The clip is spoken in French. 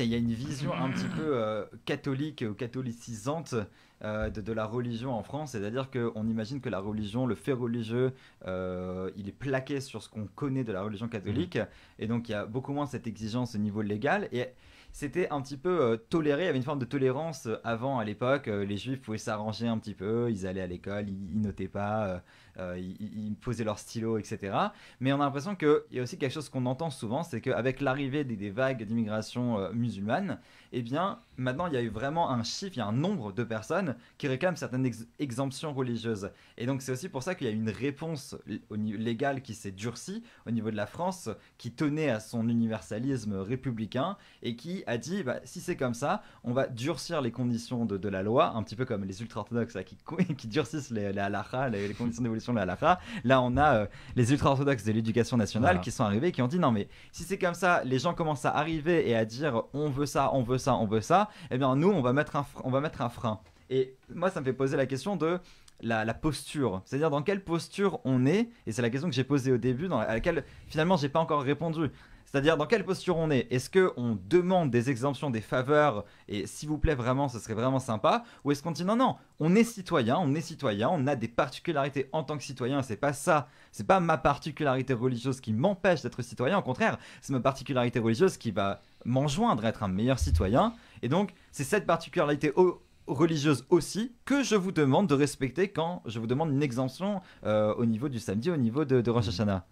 Il y a une vision un petit peu catholique ou catholicisante de la religion en France, c'est-à-dire qu'on imagine que la religion, le fait religieux, il est plaqué sur ce qu'on connaît de la religion Mhm. catholique, et donc il y a beaucoup moins cette exigence au niveau légal, et c'était un petit peu toléré, il y avait une forme de tolérance avant à l'époque, les juifs pouvaient s'arranger un petit peu, ils allaient à l'école, ils notaient pas, ils posaient leur stylo, etc. Mais on a l'impression qu'il y a aussi quelque chose qu'on entend souvent, c'est qu'avec l'arrivée des vagues d'immigration musulmane, eh bien, maintenant, il y a eu vraiment un chiffre, il y a un nombre de personnes qui réclament certaines exemptions religieuses. Et donc, c'est aussi pour ça qu'il y a une réponse légale qui s'est durcie au niveau de la France, qui tenait à son universalisme républicain et qui a dit, bah, si c'est comme ça, on va durcir les conditions de la loi, un petit peu comme les ultra-orthodoxes là, qui durcissent les halakha, les conditions d'évolution de la halakha. Là, on a les ultra-orthodoxes de l'éducation nationale Voilà. qui sont arrivés et qui ont dit non mais si c'est comme ça, les gens commencent à arriver et à dire on veut ça, on veut ça, on veut ça, eh bien nous on va mettre un frein. Et moi ça me fait poser la question de la posture, c'est-à-dire dans quelle posture on est, et c'est la question que j'ai posée au début, à laquelle finalement j'ai pas encore répondu. C'est-à-dire dans quelle posture on est. Est-ce qu'on demande des exemptions, des faveurs, et s'il vous plaît vraiment, ce serait vraiment sympa, ou est-ce qu'on dit non, non, on est citoyen, on a des particularités en tant que citoyen, c'est pas ça, c'est pas ma particularité religieuse qui m'empêche d'être citoyen, au contraire, c'est ma particularité religieuse qui va m'enjoindre à être un meilleur citoyen, et donc c'est cette particularité religieuse aussi que je vous demande de respecter quand je vous demande une exemption au niveau du samedi, au niveau de Rosh Mhm. Hashanah.